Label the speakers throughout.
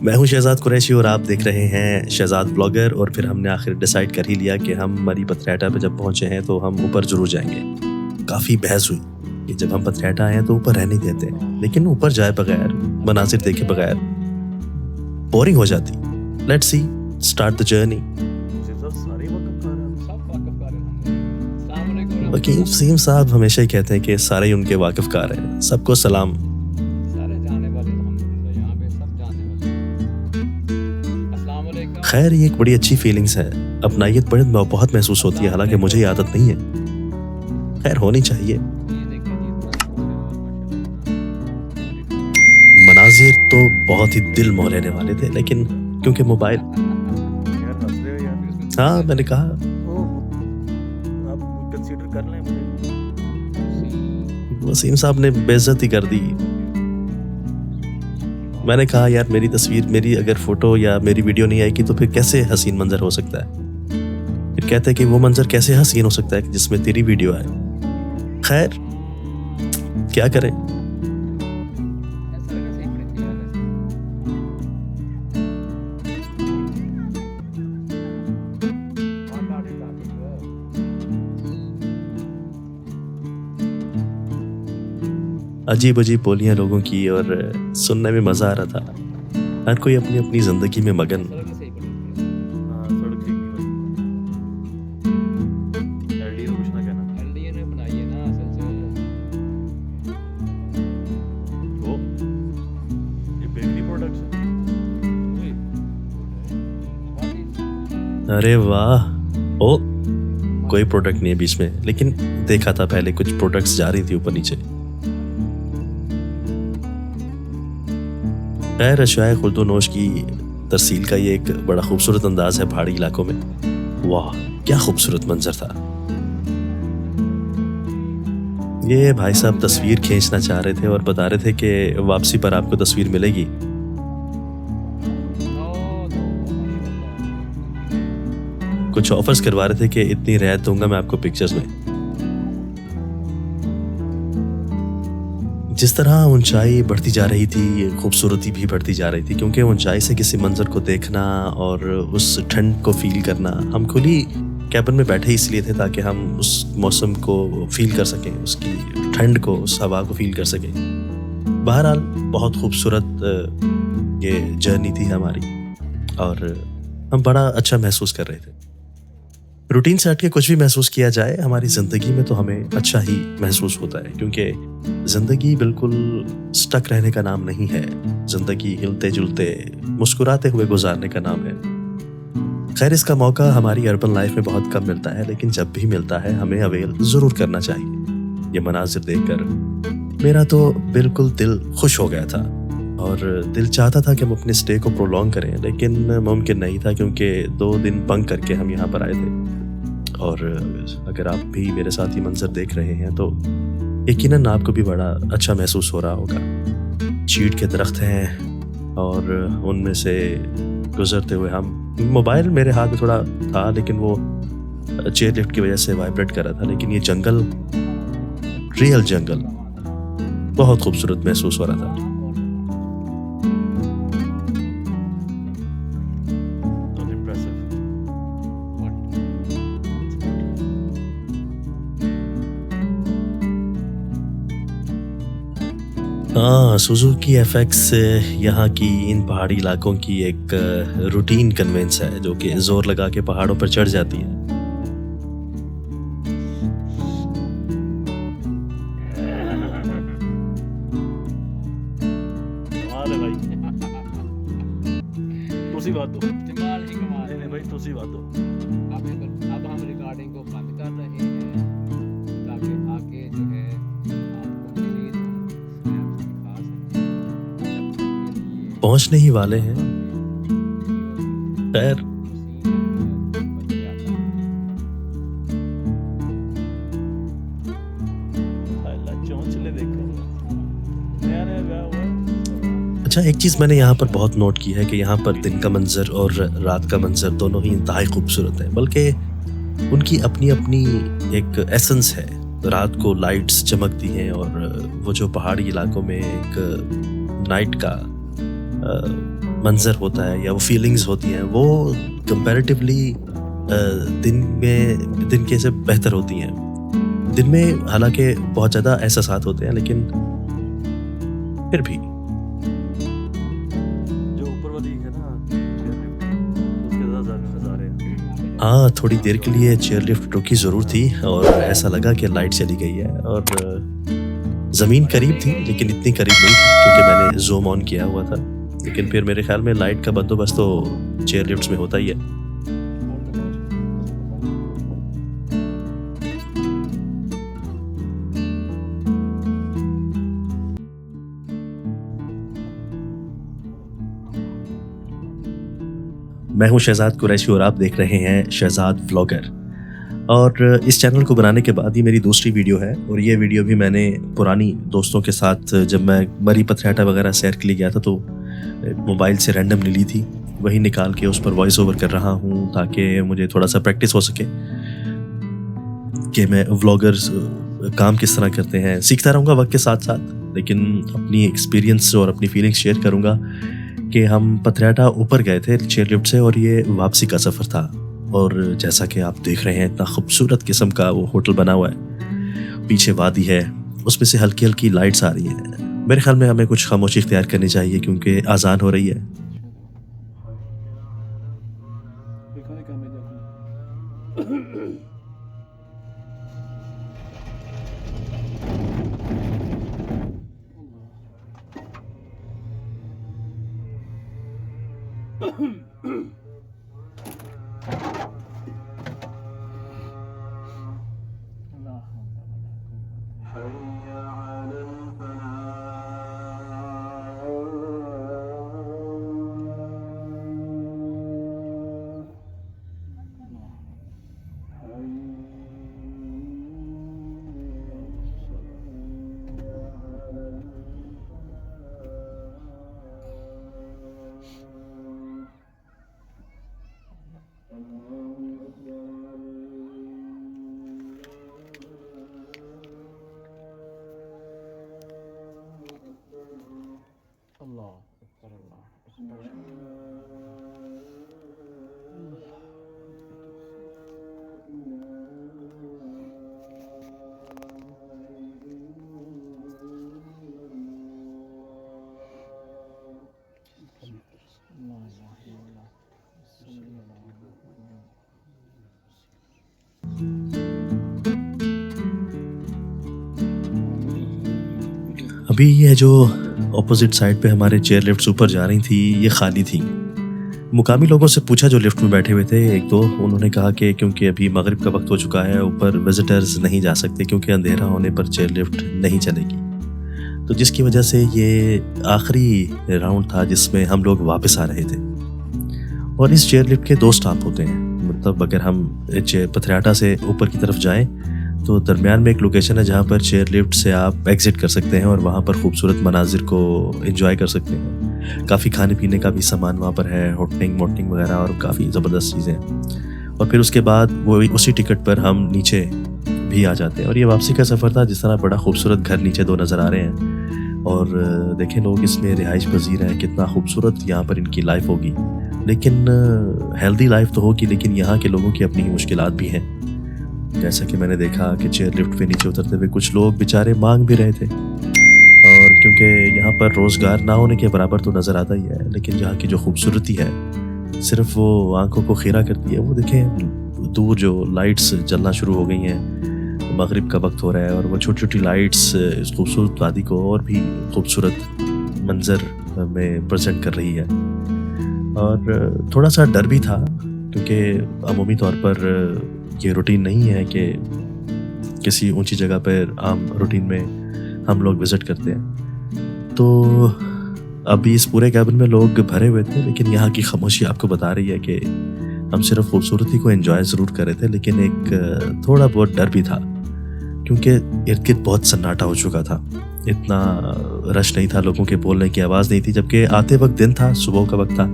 Speaker 1: मैं हूं शहजाद कुरैशी और आप देख रहे हैं शहजाद ब्लॉगर। और फिर हमने आखिर डिसाइड कर ही लिया कि हम मरी पथरैटा पे जब पहुंचे हैं तो हम ऊपर जरूर जाएंगे। काफ़ी बहस हुई कि जब हम पथरैटा आए हैं तो ऊपर रहने देते हैं, लेकिन ऊपर जाए बगैर, मनाजिर देखे बगैर बोरिंग हो जाती। Let's see, start the journey. वकील वसीम साहब हमेशा ही कहते हैं कि सारे ही उनके वाकिफकार हैं। सबको सलाम। खैर, ये एक बड़ी अच्छी फीलिंग्स है। अपनाइयत बहुत महसूस होती है, हालांकि मुझे ये आदत नहीं है। खैर, होनी चाहिए। मनाजिर तो बहुत ही दिल मोह लेने वाले थे, लेकिन क्योंकि मोबाइल, हाँ मैंने कहा वसीम साहब ने बेइज्जती कर दी। मैंने कहा यार, मेरी तस्वीर, मेरी अगर फोटो या मेरी वीडियो नहीं आएगी तो फिर कैसे हसीन मंजर हो सकता है। फिर कहते हैं कि वो मंजर कैसे हसीन हो सकता है जिसमें तेरी वीडियो आए। खैर, क्या करें। अजीब अजीब बोलियां लोगों की और सुनने में मजा आ रहा था। हर कोई अपनी अपनी जिंदगी में मगन। अरे वाह, ओ कोई प्रोडक्ट नहीं है बीच में, लेकिन देखा था पहले कुछ प्रोडक्ट्स जा रही थी ऊपर नीचे। खैर, अशयाए खुर्दो नोश की तरसील का ये एक बड़ा खूबसूरत अंदाज है पहाड़ी इलाकों में। वाह, क्या खूबसूरत मंजर था। ये भाई साहब तस्वीर खींचना चाह रहे थे और बता रहे थे कि वापसी पर आपको तस्वीर मिलेगी। कुछ ऑफर्स करवा रहे थे कि इतनी रियायत दूंगा मैं आपको पिक्चर्स में। जिस तरह ऊंचाई बढ़ती जा रही थी, खूबसूरती भी बढ़ती जा रही थी, क्योंकि ऊंचाई से किसी मंजर को देखना और उस ठंड को फील करना। हम खुली कैबिन में बैठे इसलिए थे ताकि हम उस मौसम को फील कर सकें, उसकी ठंड को, उस हवा को फील कर सकें। बहरहाल, बहुत खूबसूरत ये जर्नी थी हमारी और हम बड़ा अच्छा महसूस कर रहे थे। रूटीन से हट के कुछ भी महसूस किया जाए हमारी ज़िंदगी में तो हमें अच्छा ही महसूस होता है, क्योंकि ज़िंदगी बिल्कुल स्टक रहने का नाम नहीं है। ज़िंदगी हिलते जुलते, मुस्कुराते हुए गुजारने का नाम है। खैर, इसका मौका हमारी अर्बन लाइफ में बहुत कम मिलता है, लेकिन जब भी मिलता है हमें अवेल ज़रूर करना चाहिए। ये मनाजिर देखकर मेरा तो बिल्कुल दिल खुश हो गया था और दिल चाहता था कि हम अपने स्टे को प्रोलॉन्ग करें, लेकिन मुमकिन नहीं था क्योंकि 2 दिन बंक करके हम यहाँ पर आए थे। और अगर आप भी मेरे साथ ही मंजर देख रहे हैं तो यकीनन आपको भी बड़ा अच्छा महसूस हो रहा होगा। चीड़ के दरख्त हैं और उनमें से गुजरते हुए हम, मोबाइल मेरे हाथ में थोड़ा था लेकिन वो चेयर लिफ्ट की वजह से वाइब्रेट कर रहा था, लेकिन ये जंगल, रियल जंगल, बहुत खूबसूरत महसूस हो रहा था। हाँ, सुजुकी एफएक्स यहाँ की इन पहाड़ी इलाकों की एक रूटीन कन्वेंस है जो कि जोर लगा के पहाड़ों पर चढ़ जाती है।
Speaker 2: अब हम रिकॉर्डिंग को बंद कर रहे हैं ताकि आगे जो है आपको
Speaker 1: पहुंचने ही वाले हैं। खैर, अच्छा, एक चीज़ मैंने यहाँ पर बहुत नोट की है कि यहाँ पर दिन का मंजर और रात का मंजर दोनों ही इंतहाई खूबसूरत है, बल्कि उनकी अपनी अपनी एक एसेंस है। रात को लाइट्स चमकती हैं और वो जो पहाड़ी इलाकों में एक नाइट का मंज़र होता है या वो फीलिंग्स होती हैं वो कंपैरेटिवली दिन के से बेहतर होती हैं। दिन में हालांकि बहुत ज़्यादा एहसासात होते हैं लेकिन फिर भी
Speaker 3: जो ऊपर वाली है ना उसके ज़्यादा नज़ारे हैं।
Speaker 1: हाँ, थोड़ी देर के लिए चेयर लिफ्ट रुकी ज़रूर थी और ऐसा लगा कि लाइट चली गई है और ज़मीन करीब थी लेकिन इतनी करीब नहीं थी क्योंकि मैंने ज़ूम ऑन किया हुआ था। लेकिन फिर मेरे ख्याल में लाइट का बंदोबस्त तो चेयर लिफ्ट्स में होता ही है। मैं हूं शहजाद कुरैशी और आप देख रहे हैं शहजाद व्लॉगर। और इस चैनल को बनाने के बाद ये मेरी दूसरी वीडियो है और ये वीडियो भी मैंने पुरानी दोस्तों के साथ जब मैं मरी पथरियाटा वगैरह सैर के लिए गया था तो मोबाइल से रैंडमली ली थी, वही निकाल के उस पर वॉइस ओवर कर रहा हूँ ताकि मुझे थोड़ा सा प्रैक्टिस हो सके कि मैं व्लॉगर्स काम किस तरह करते हैं। सीखता रहूँगा वक्त के साथ साथ, लेकिन अपनी एक्सपीरियंस और अपनी फीलिंग्स शेयर करूँगा कि हम पथरियाटा ऊपर गए थे चेयर लिफ्ट से और ये वापसी का सफ़र था। और जैसा कि आप देख रहे हैं इतना खूबसूरत किस्म का वो होटल बना हुआ है, पीछे वादी है, उसमें से हल्की हल्की लाइट्स आ रही हैं। मेरे ख्याल में हमें कुछ खामोशी इख्तियार करनी चाहिए क्योंकि आज़ान हो रही है। अभी ये जो ऑपोजिट साइड पे हमारे चेयर लिफ्ट्स ऊपर जा रही थी ये खाली थी। मुकामी लोगों से पूछा जो लिफ्ट में बैठे हुए थे एक दो, उन्होंने कहा कि क्योंकि अभी मगरिब का वक्त हो चुका है ऊपर विजिटर्स नहीं जा सकते क्योंकि अंधेरा होने पर चेयर लिफ्ट नहीं चलेगी। तो जिसकी वजह से ये आखिरी राउंड था जिसमें हम लोग वापस आ रहे थे। और इस चेयर लिफ्ट के दो स्टॉप होते हैं, मतलब अगर हम पथरियाटा से ऊपर की तरफ जाएं तो दरमियान में एक लोकेशन है जहाँ पर चेयर लिफ्ट से आप एग्ज़िट कर सकते हैं और वहाँ पर खूबसूरत मनाजिर को एंजॉय कर सकते हैं। काफ़ी खाने पीने का भी सामान वहाँ पर है, होटलिंग मोटलिंग वगैरह और काफ़ी ज़बरदस्त चीज़ें। और फिर उसके बाद वो उसी टिकट पर हम नीचे भी आ जाते हैं। और ये वापसी का सफ़र था। जिस तरह बड़ा खूबसूरत घर नीचे दो नज़र आ रहे हैं और देखें लोग इसमें रिहाइश पजीर हैं, कितना खूबसूरत यहाँ पर इनकी लाइफ होगी। लेकिन हेल्दी लाइफ तो होगी लेकिन यहाँ के लोगों की अपनी मुश्किलात भी हैं। जैसा कि मैंने देखा कि चेयर लिफ्ट पे नीचे उतरते हुए कुछ लोग बेचारे मांग भी रहे थे, और क्योंकि यहाँ पर रोज़गार ना होने के बराबर तो नज़र आता ही है, लेकिन यहाँ की जो खूबसूरती है सिर्फ वो आंखों को खीरा करती है। वो देखें दूर जो लाइट्स जलना शुरू हो गई हैं, मगरिब का वक्त हो रहा है और वो छोटी छोटी लाइट्स इस खूबसूरत वादी को और भी खूबसूरत मंजर में प्रेजेंट कर रही है। और थोड़ा सा डर भी था क्योंकि अमूमी तौर पर ये रूटीन नहीं है कि किसी ऊंची जगह पर आम रूटीन में हम लोग विज़िट करते हैं। तो अभी इस पूरे कैबिन में लोग भरे हुए थे, लेकिन यहाँ की खामोशी आपको बता रही है कि हम सिर्फ खूबसूरती को एंजॉय ज़रूर कर रहे थे, लेकिन एक थोड़ा बहुत डर भी था क्योंकि इर्द गिर्द बहुत सन्नाटा हो चुका था। इतना रश नहीं था, लोगों के बोलने की आवाज़ नहीं थी। जबकि आते वक्त दिन था, सुबह का वक्त था,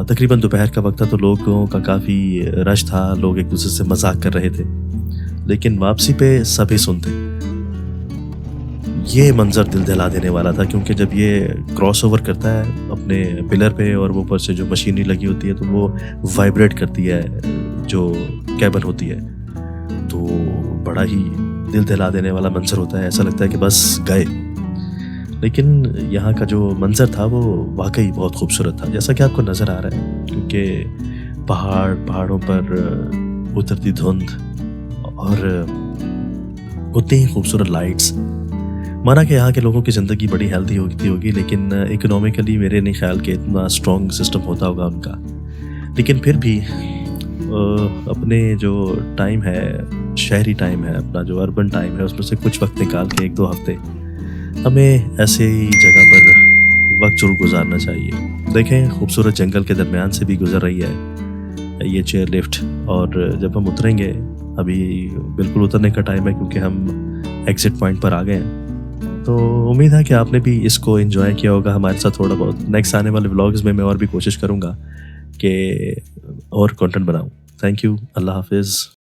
Speaker 1: तकरीबन दोपहर का वक्त था, तो लोगों का काफ़ी रश था, लोग एक दूसरे से मजाक कर रहे थे। लेकिन वापसी पे सभी सुनते, ये मंज़र दिल दहला देने वाला था, क्योंकि जब ये क्रॉस ओवर करता है अपने पिलर पे और वो ऊपर से जो मशीनरी लगी होती है तो वो वाइब्रेट करती है जो कैबन होती है, तो बड़ा ही दिल दहला देने वाला मंज़र होता है। ऐसा लगता है कि बस गए। लेकिन यहाँ का जो मंज़र था वो वाकई बहुत खूबसूरत था, जैसा कि आपको नज़र आ रहा है, क्योंकि पहाड़ों पर उतरती धुंध और उतनी ही खूबसूरत लाइट्स। माना कि यहाँ के लोगों की ज़िंदगी बड़ी हेल्दी होगी, लेकिन इकोनॉमिकली मेरे नहीं ख्याल के इतना स्ट्रॉन्ग सिस्टम होता होगा उनका। लेकिन फिर भी अपने जो टाइम है, शहरी टाइम है, अपना जो अर्बन टाइम है, उसमें से कुछ वक्त निकाल के 1-2 हफ्ते हमें ऐसे ही जगह पर वक्त जरूर गुजारना चाहिए। देखें, खूबसूरत जंगल के दरमियान से भी गुजर रही है ये चेयर लिफ्ट, और जब हम उतरेंगे, अभी बिल्कुल उतरने का टाइम है क्योंकि हम एग्जिट पॉइंट पर आ गए हैं, तो उम्मीद है कि आपने भी इसको एंजॉय किया होगा हमारे साथ थोड़ा बहुत। नेक्स्ट आने वाले व्लॉग्स में मैं और भी कोशिश करूँगा कि और कंटेंट बनाऊँ। थैंक यू, अल्लाह हाफिज़।